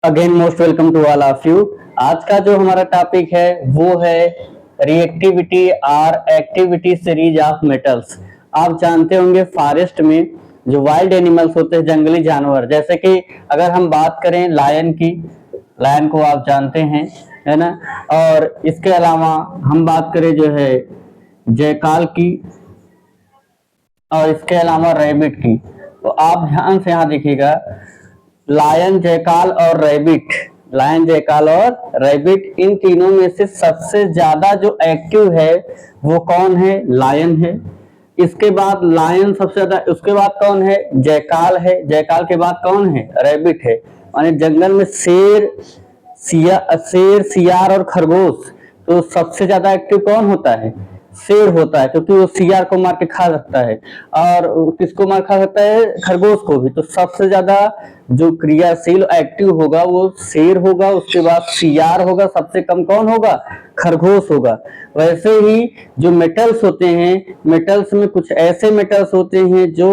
Again most welcome to all of you. आज का जो हमारा टॉपिक है वो है रिएक्टिविटी और एक्टिविटी सीरीज ऑफ मेटल्स। आप जानते होंगे फॉरेस्ट में जो वाइल्ड एनिमल्स होते हैं, जंगली जानवर, जैसे कि अगर हम बात करें लायन की, लायन को आप जानते हैं, है ना। और इसके अलावा हम बात करें जो है जयकाल की, और इसके अलावा रैबिट की। तो आप ध्यान से यहाँ देखिएगा, लायन, जयकाल और रैबिट, लायन, जयकाल और रैबिट, इन तीनों में से सबसे ज्यादा जो एक्टिव है वो कौन है? लायन है। इसके बाद लायन सबसे ज्यादा, उसके बाद कौन है? जयकाल है। जयकाल के बाद कौन है? रैबिट है। माने जंगल में शेर, सियार और खरगोश, तो सबसे ज्यादा एक्टिव कौन होता है? शेर होता है, क्योंकि वो सियार को मार के खा सकता है। और किसको मार खा सकता है? खरगोश को भी। तो सबसे ज्यादा जो क्रियाशील एक्टिव होगा वो शेर होगा, उसके बाद सियार होगा, सबसे कम कौन होगा? खरगोश होगा। वैसे ही जो मेटल्स होते हैं, मेटल्स में कुछ ऐसे मेटल्स होते हैं जो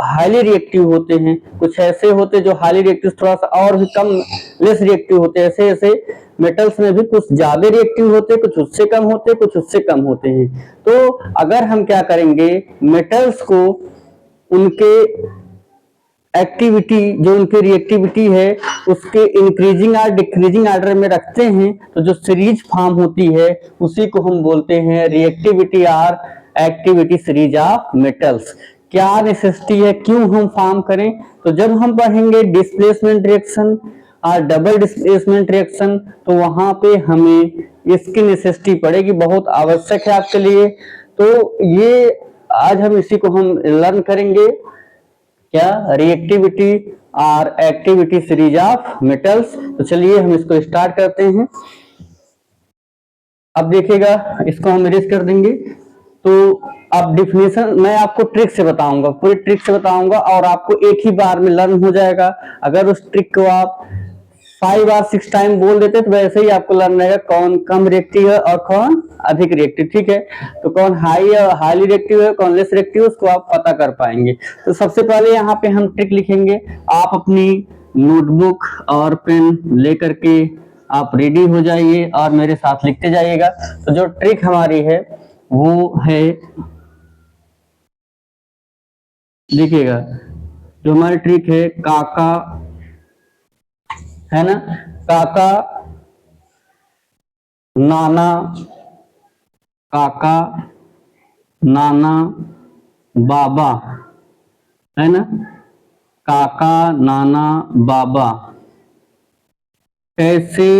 हाईली रिएक्टिव होते हैं, कुछ ऐसे होते हैं जो हाईली रिएक्टिव थोड़ा सा और भी कम, लेस रिएक्टिव होते हैं। ऐसे ऐसे मेटल्स में भी कुछ ज्यादा रिएक्टिव होते हैं, कुछ उससे कम होते हैं, कुछ उससे कम होते हैं। तो अगर हम क्या करेंगे, मेटल्स को उनके एक्टिविटी, जो उनकी रिएक्टिविटी है, उसके इंक्रीजिंग और डिक्रीजिंग ऑर्डर में रखते हैं, तो जो सीरीज फॉर्म होती है उसी को हम बोलते हैं रिएक्टिविटी और एक्टिविटी सीरीज ऑफ मेटल्स। क्या नेसेसिटी है, क्यों हम फॉर्म करें? तो जब हम पढ़ेंगे डिस्प्लेसमेंट रिएक्शन और डबल डिस्प्लेसमेंट रिएक्शन, तो वहां पे हमें इसकी नेसेसिटी पड़ेगी, बहुत आवश्यक है आपके लिए। तो ये आज हम इसी को हम लर्न करेंगे, क्या? रिएक्टिविटी और एक्टिविटी सीरीज ऑफ मेटल्स। तो चलिए हम इसको स्टार्ट करते हैं। अब देखिएगा, इसको हम इरेज कर देंगे। तो अब डिफिनेशन मैं आपको ट्रिक से बताऊंगा, पूरी ट्रिक से बताऊंगा, और आपको एक ही बार में लर्न हो जाएगा। अगर उस ट्रिक को आप 5 और 6 टाइम बोल देते तो वैसे ही आपको लर्न रहेगा कौन कम रिएक्टिव है और कौन अधिक रिएक्टिव। ठीक है, तो कौन हाईली रिएक्टिव है, कौन लेस रिएक्टिव है, उसको आप पता कर पाएंगे। तो सबसे पहले यहाँ पे हम ट्रिक लिखेंगे। आप अपनी नोटबुक और पेन लेकर के आप रेडी हो जाइए और मेरे साथ लिखते जाइएगा। तो जो ट्रिक हमारी है वो है, देखिएगा, जो हमारी ट्रिक है, काका, है ना, काका, नाना, काका, नाना, बाबा, है ना, काका, नाना, बाबा। कैसे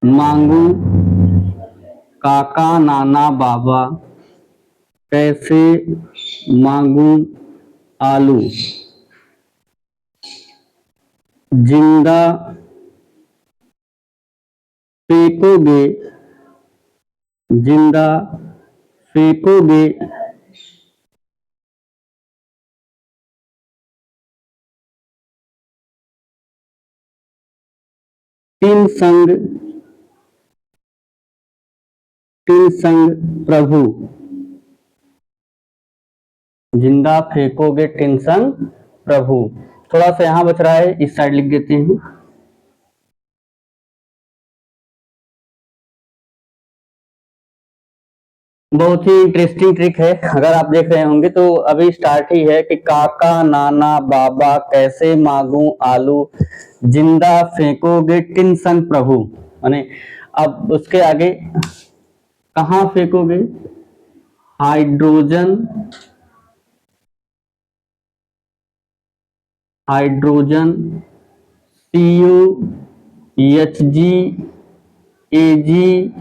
मांगू काका, नाना, बाबा, कैसे मांगू आलू, जिंदा फेंकोगे, जिंदा फेंकोगे तीन संग, तीन संग प्रभु, जिंदा फेंकोगे तीन संग प्रभु। थोड़ा सा यहां बच रहा है, इस साइड लिख देते हैं। बहुत ही इंटरेस्टिंग ट्रिक है, अगर आप देख रहे होंगे तो अभी स्टार्ट ही है कि काका, नाना, बाबा, कैसे मांगू आलू, जिंदा फेंकोगे टिन संग प्रभु। माने अब उसके आगे कहाँ फेंकोगे? हाइड्रोजन, हाइड्रोजन, सीयू, एचजी, एजी,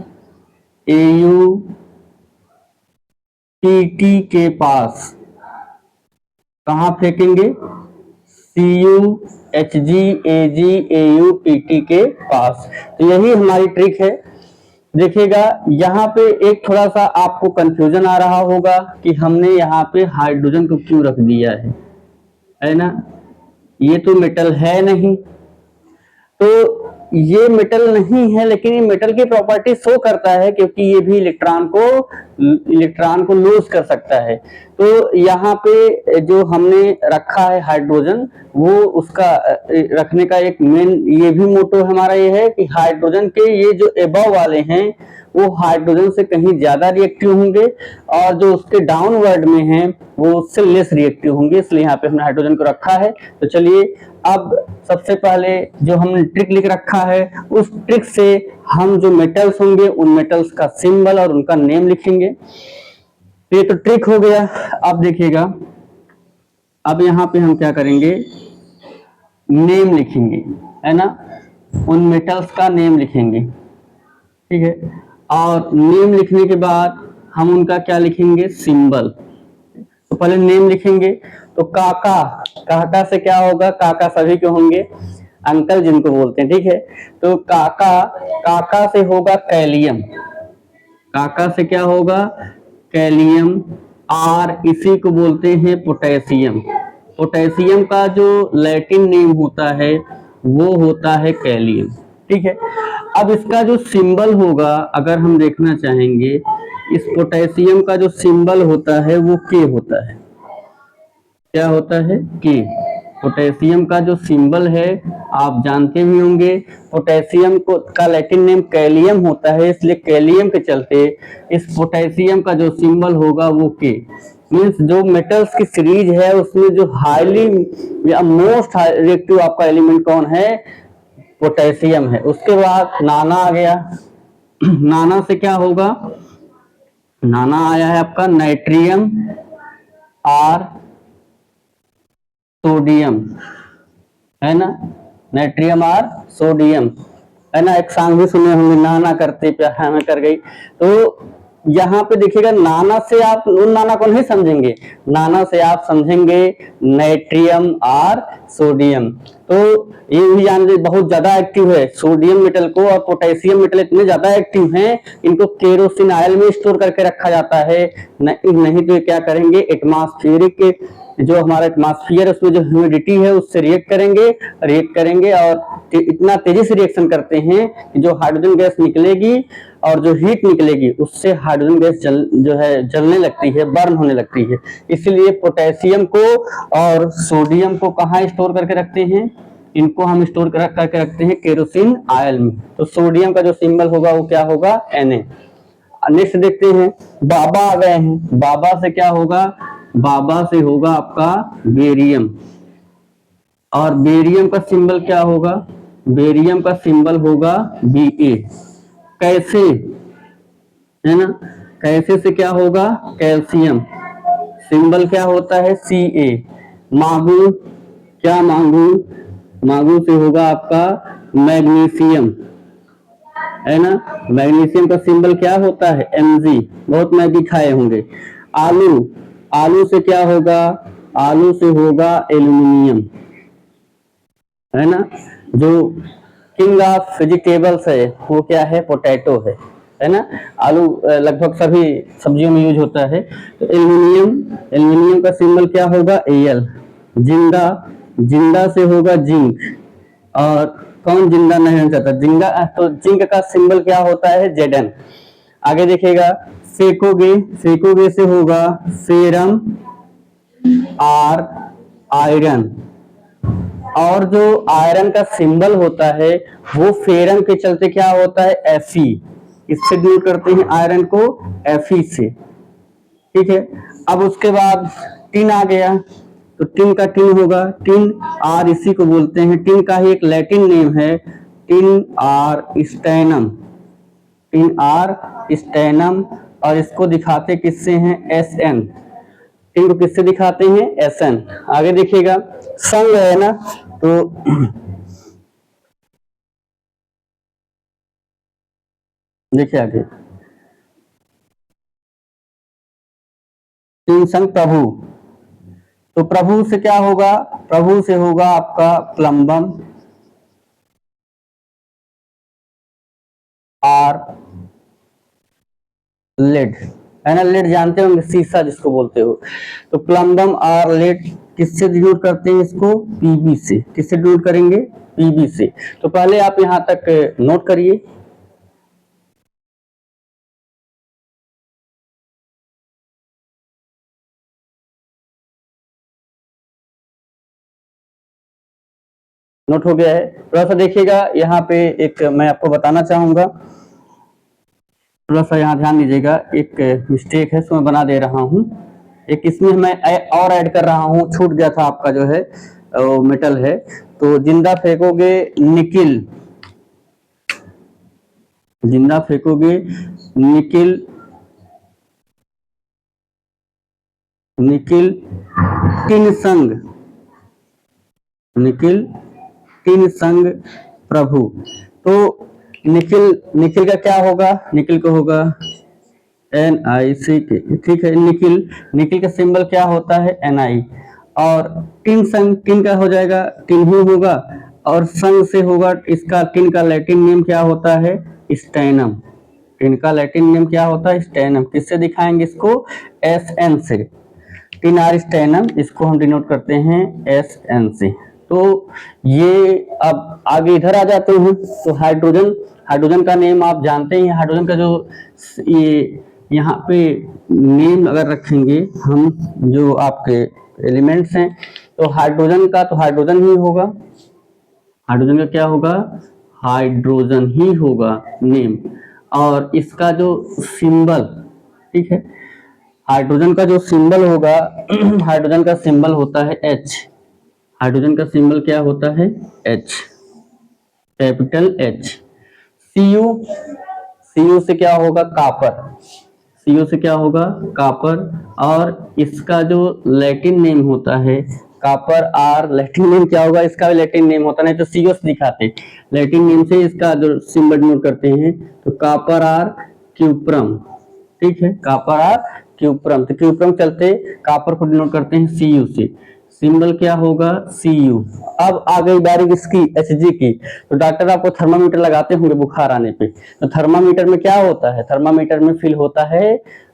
एयू, पीटी के पास। कहाँ फेंकेंगे? सीयू, एचजी, एजी, एयू, पीटी के पास। तो यही हमारी ट्रिक है। देखिएगा, यहाँ पे एक थोड़ा सा आपको कंफ्यूजन आ रहा होगा कि हमने यहाँ पे हाइड्रोजन को क्यों रख दिया है ना, ये तो मेटल है नहीं। तो ये मेटल नहीं है, लेकिन ये मेटल की प्रॉपर्टी शो करता है, क्योंकि ये भी इलेक्ट्रॉन को लूज कर सकता है। तो यहाँ पे जो हमने रखा है हाइड्रोजन, वो उसका रखने का एक मेन ये भी मोटो हमारा ये है कि हाइड्रोजन के ये जो एबव वाले हैं वो हाइड्रोजन से कहीं ज्यादा रिएक्टिव होंगे, और जो उसके डाउनवर्ड में हैं वो उससे लेस रिएक्टिव होंगे, इसलिए यहाँ पे हमने हाइड्रोजन को रखा है। तो चलिए अब सबसे पहले जो हमने ट्रिक लिख रखा है, उस ट्रिक से हम जो मेटल्स होंगे उन मेटल्स का सिंबल और उनका नेम लिखेंगे। तो ये तो ट्रिक हो गया। अब देखिएगा, अब यहाँ पे हम क्या करेंगे, नेम लिखेंगे, है ना, उन मेटल्स का नेम लिखेंगे, ठीक है। और नेम लिखने के बाद हम उनका क्या लिखेंगे, सिंबल। तो पहले नेम लिखेंगे, तो काका से क्या होगा, काका सभी के होंगे, अंकल जिनको बोलते हैं, ठीक है। तो काका से होगा कैलियम, काका से क्या होगा, कैलियम। और इसी को बोलते हैं पोटेशियम। पोटेशियम का जो लैटिन नेम होता है वो होता है कैलियम, ठीक है। अब इसका जो सिंबल होगा, अगर हम देखना चाहेंगे, इस पोटेशियम का जो सिंबल होता है वो के होता है। क्या होता है, के। पोटेशियम का जो सिंबल है आप जानते भी होंगे, पोटेशियम को का लैटिन नेम कैलियम होता है, इसलिए कैलियम के चलते इस पोटेशियम का जो सिंबल होगा वो के। मीन्स जो मेटल्स की सीरीज है उसमें जो हाईली या मोस्ट रिएक्टिव आपका एलिमेंट कौन है, पोटेशियम है। उसके बाद नाना आ गया, नाना से क्या होगा, नाना आया है आपका नाइट्रियम और सोडियम, है ना, नाइट्रियम और सोडियम, है ना। एक सॉन्ग भी सुने होंगे, नाना करते प्यार में कर गई। तो यहाँ पे देखिएगा, नाना से आप उन नाना को नहीं समझेंगे, नाना से आप समझेंगे नाइट्रियम और सोडियम। तो ये भी जान लीजिए बहुत ज्यादा एक्टिव है सोडियम मेटल को, और पोटेशियम मेटल इतने ज्यादा एक्टिव हैं, इनको केरोसिन ऑयल में स्टोर करके रखा जाता है। नहीं तो ये क्या करेंगे, एटमॉस्फेरिक जो हमारा एटमॉस्फेयर है उसमें जो ह्यूमिडिटी है उससे रिएक्ट करेंगे और इतना तेजी से रिएक्शन करते हैं कि जो हाइड्रोजन गैस निकलेगी और जो हीट निकलेगी उससे हाइड्रोजन गैस जलने लगती है, बर्न होने लगती है। इसलिए पोटेशियम को और सोडियम को कहाँ स्टोर करके रखते हैं, इनको हम स्टोर करके रखते हैं केरोसिन ऑयल में। तो सोडियम का जो सिंबल होगा वो क्या होगा, Na। नेक्स्ट देखते हैं, बाबा आ गए हैं, बाबा से क्या होगा, बाबा से होगा आपका बेरियम। और बेरियम का सिंबल क्या होगा, बेरियम का सिंबल होगा Ba। कैसे, है ना, कैसे से क्या होगा, कैल्शियम, सिंबल क्या होता है Ca। मांगू, क्या मांगू, मांगू से होगा आपका मैग्नीशियम, है ना। मैग्नीशियम का सिंबल क्या होता है Mg, बहुत मैगी खाए होंगे। आलू, आलू से क्या होगा, आलू से होगा एल्यूमिनियम, है ना। जो किंग ऑफ वेजिटेबल्स है वो क्या है, पोटैटो है ना। आलू लगभग सभी सब्जियों में यूज होता है। तो एल्यूमिनियम का सिंबल क्या होगा Al। जिंदा, जिंदा से होगा जिंक, और कौन जिंदा नहीं होना चाहता, जिंदा, तो जिंक का सिंबल क्या होता है Zn। आगे देखिएगा, फेकोगे, फेकोगे से होगा फेरम और आयरन। और जो आयरन का सिंबल होता है वो फेरम के चलते क्या होता है Fe। इससे दूर करते हैं आयरन को Fe से, ठीक है। अब उसके बाद टिन आ गया, तो टिन का टिन होगा टिन, और इसी को बोलते हैं, टिन का ही एक लैटिन नेम है टिन आर स्टैनम, टिन आर स्टैनम। और इसको दिखाते किससे हैं, Sn। टिन को किससे दिखाते हैं, Sn। आगे देखिएगा, संग है ना, तो देखिए आगे, टिन संग प्रभु, तो प्रभु से क्या होगा, प्रभु से होगा आपका प्लम्बम और लेड, है ना। लेड जानते होंगे, सीसा जिसको बोलते हो। तो प्लम्बम और लेड किससे डिनोट करते हैं इसको, Pb से। किससे डिनोट करेंगे, Pb से। तो पहले आप यहाँ तक नोट करिए। नोट हो गया है? थोड़ा सा देखिएगा, यहाँ पे एक मैं आपको बताना चाहूंगा, थोड़ा सा यहाँ ध्यान दीजिएगा। एक मिस्टेक है, सो मैं बना दे रहा हूँ। एक इसमें मैं और ऐड कर रहा हूँ, छूट गया था आपका जो है मेटल है। तो जिंदा फेंकोगे निकिल, जिंदा फेंकोगे निकिल, निकिल टिन संग, निकिल टिन संग प्रभु। तो निकिल, निकिल का क्या होगा? निकिल का होगा NiCk, ठीक है। निकिल, निकिल का सिंबल क्या होता है? Ni। और टिन संग, टिन का हो जाएगा टिन ही होगा, और संग से होगा इसका, टिन का लैटिन नेम क्या होता है? स्टेनम। टिन का लैटिन नेम क्या होता है? स्टेनम। किससे दिखाएंगे इसको? Sn से। टिन आर स्टेनम, इसको हम डिनोट करते हैं Sn से। तो ये अब आगे इधर आ जाते हैं। तो हाइड्रोजन, हाइड्रोजन का नेम आप जानते हैं। हाइड्रोजन का जो ये यहाँ पे नेम अगर रखेंगे हम, जो आपके एलिमेंट्स हैं, तो हाइड्रोजन का तो हाइड्रोजन ही होगा। हाइड्रोजन का क्या होगा? हाइड्रोजन ही होगा नेम। और इसका जो सिंबल, ठीक है, हाइड्रोजन का जो सिंबल होगा हाइड्रोजन का सिंबल होता है H। हाइड्रोजन का सिंबल क्या होता है? H, capital H। Cu, Cu से क्या होगा? कापर। Cu से क्या होगा? कापर। और इसका जो लैटिन नेम होता है कापर आर, लैटिन नेम क्या होगा? इसका भी लैटिन नेम होता, नहीं तो Cu से दिखाते, लैटिन नेम से इसका जो सिंबल नोट करते हैं। तो कापर आर क्यूप्रम, ठीक है, कापर आर क्यूप्रम। तो क्यूप्रम चलते कापर को डिनोट करते हैं Cu से। सिंबल क्या होगा? Cu। अब आ गई बारी इसकी Hg की। तो डॉक्टर आपको थर्मामीटर लगाते होंगे बुखार आने पे। तो थर्मामीटर में क्या होता है? थर्मामीटर में फिल होता है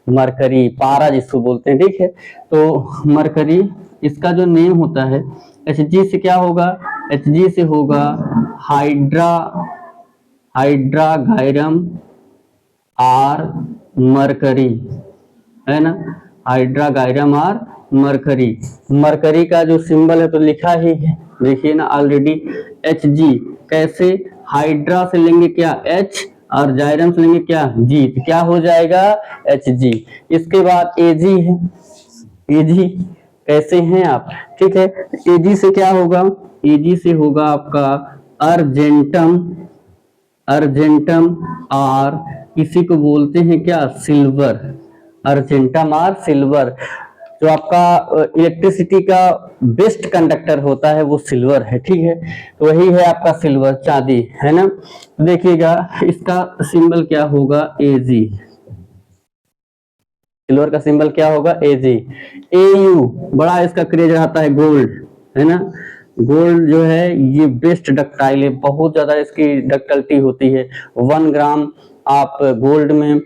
मरकरी, पारा जिसको बोलते हैं, ठीक है। तो मरकरी, इसका जो नेम होता है Hg से क्या होगा? Hg से होगा हाइड्रा, हाइड्रागायरम आर मरकरी, है ना, हाइड्रागायरम आर मरकरी। मरकरी का जो सिंबल है तो लिखा ही है, देखिए ना ऑलरेडी, Hg। कैसे? हाइड्रा से लेंगे क्या? H, और जायरम से लेंगे क्या? G। तो क्या हो जाएगा? Hg। इसके बाद Ag है। Ag कैसे हैं आप? ठीक है, Ag से क्या होगा? Ag से होगा आपका अर्जेंटम, अर्जेंटम आर, इसी को बोलते हैं क्या? सिल्वर। Argentum or silver. जो आपका इलेक्ट्रिसिटी का बेस्ट कंडक्टर होता है वो सिल्वर है, ठीक है। तो वही है आपका सिल्वर, चांदी, है ना। देखिएगा इसका सिंबल क्या होगा? Ag। सिल्वर का सिंबल क्या होगा? Ag। Au, बड़ा इसका क्रेज रहता है गोल्ड, है ना। गोल्ड जो है ये बेस्ट डक्टाइल है, बहुत ज्यादा इसकी डक्टिलिटी होती है। 1 ग्राम आप गोल्ड में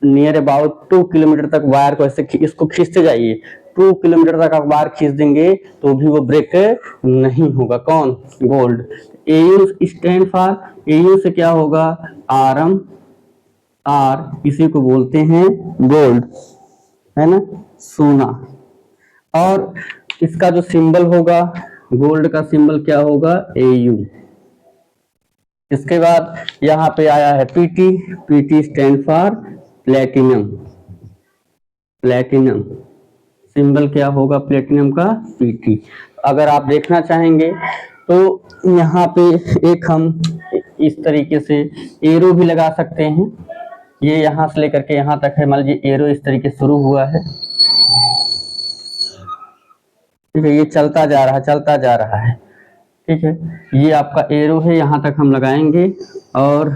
नियर अबाउट 2 किलोमीटर तक वायर को ऐसे इसको खींचते जाइए, 2 किलोमीटर तक आप वायर खींच देंगे तो भी वो ब्रेक नहीं होगा। कौन? Gold. Au stand for, Au से क्या होगा? आरम आर, इसी को बोलते हैं गोल्ड, है ना, सोना। और इसका जो सिंबल होगा गोल्ड का सिंबल क्या होगा? Au। इसके बाद यहाँ पे आया है Pt। Pt stand for platinum. Platinum symbol क्या होगा? प्लेटिनम का Pt। अगर आप देखना चाहेंगे तो यहाँ पे एक हम इस तरीके से एरो भी लगा सकते हैं। ये यहाँ से लेकर के यहाँ तक है, मान लीजिए एरो इस तरीके से शुरू हुआ है, ठीक है, ये चलता जा रहा है, चलता जा रहा है, ठीक है। ये आपका एरो है, यहाँ तक हम लगाएंगे और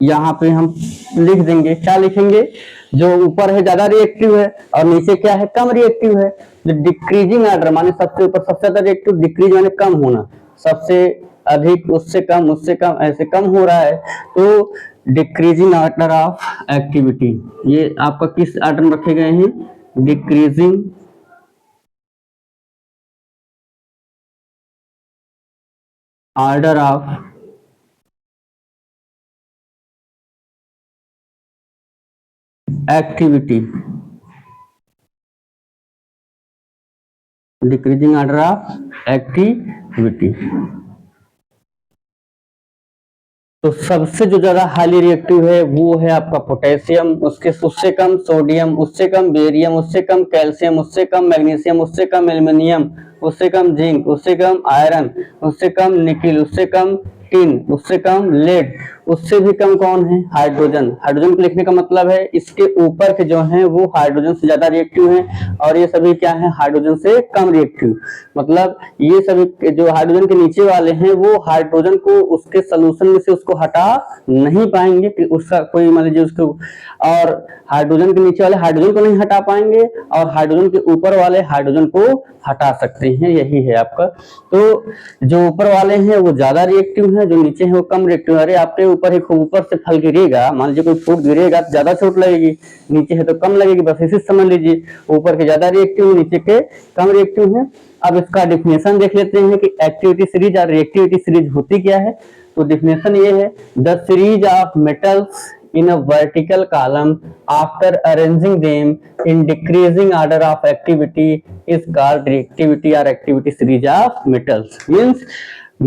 यहाँ पे हम लिख देंगे, क्या लिखेंगे? जो ऊपर है ज्यादा रिएक्टिव है और नीचे क्या है? कम रिएक्टिव है। जो डिक्रीजिंग ऑर्डर माने सबसे ऊपर सबसे ज्यादा रिएक्टिव, डिक्रीज माने कम होना, सबसे अधिक उससे कम, उससे कम, ऐसे कम हो रहा है तो डिक्रीजिंग ऑर्डर ऑफ एक्टिविटी। ये आपका किस ऑर्डर में रखे गए हैं? Decreasing order of activity, decreasing order of activity. तो सबसे जो ज्यादा हाईली रिएक्टिव है वो है आपका पोटेशियम, उससे कम सोडियम, उससे कम बेरियम, उससे कम कैल्शियम, उससे कम मैग्नीशियम, उससे कम एल्युमिनियम, उससे कम जिंक, उससे कम आयरन, उससे कम निकिल, उससे कम टिन, उससे कम लेड, उससे भी कम कौन है? हाइड्रोजन। हाइड्रोजन को लिखने का मतलब है इसके ऊपर के जो हैं वो हाइड्रोजन से ज्यादा रिएक्टिव हैं और ये सभी क्या है? हाइड्रोजन से कम रिएक्टिव। मतलब ये सभी जो हाइड्रोजन के नीचे वाले हैं वो हाइड्रोजन को उसके सोल्यूशन में से उसको हटा नहीं पाएंगे कि उसका कोई मान लीजिए उसको, और हाइड्रोजन के नीचे वाले हाइड्रोजन को नहीं हटा पाएंगे और हाइड्रोजन के ऊपर वाले हाइड्रोजन को हटा सकते हैं, यही है आपका। तो जो ऊपर वाले हैं वो ज्यादा रिएक्टिव हैं, जो नीचे हैं वो कम रिएक्टिव। अरे आपके ऊपर एक ऊपर से फल गिरेगा, मान लीजिए कोई फ्रूट गिरेगा तो ज्यादा चोट लगेगी, नीचे है तो कम लगेगी, बस इसी समझ लीजिए। ऊपर के ज्यादा रिएक्टिव, नीचे के कम रिएक्टिव हैं। अब इसका डिफिनेशन देख लेते हैं कि एक्टिविटी सीरीज और रिएक्टिविटी सीरीज होती क्या है। तो डिफिनेशन ये है, the series of metals in a vertical column after arranging them in decreasing order of activity is called reactivity or activity series of metals। means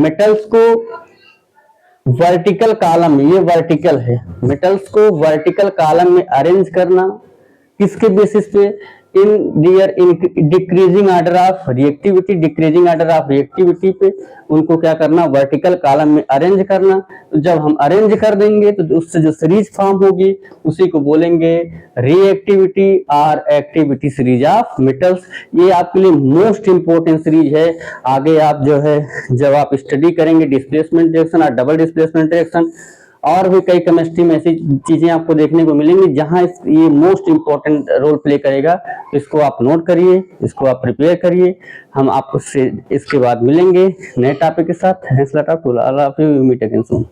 metals को vertical column में, ये vertical है, मेटल्स को vertical column में arrange करना किसके basis पे? In their decreasing order of reactivity, decreasing order of reactivity पे उनको क्या करना? वर्टिकल कॉलम में अरेंज करना। तो जब हम अरेंज कर देंगे तो उससे जो सीरीज फॉर्म होगी उसी को बोलेंगे रिएक्टिविटी और एक्टिविटी सीरीज ऑफ मेटल्स। ये आपके लिए मोस्ट इंपोर्टेंट सीरीज है। आगे आप जो है जब आप स्टडी करेंगे डिस्प्लेसमेंट रिएक्शन और डबल डिस्प्लेसमेंट रिएक्शन और भी कई केमिस्ट्री में ऐसी चीजें आपको देखने को मिलेंगी जहां ये मोस्ट इंपॉर्टेंट रोल प्ले करेगा। तो इसको आप नोट करिए, इसको आप प्रिपेयर करिए। हम आपको इसके बाद मिलेंगे नए टॉपिक के साथ। Thanks lot of, meet again soon.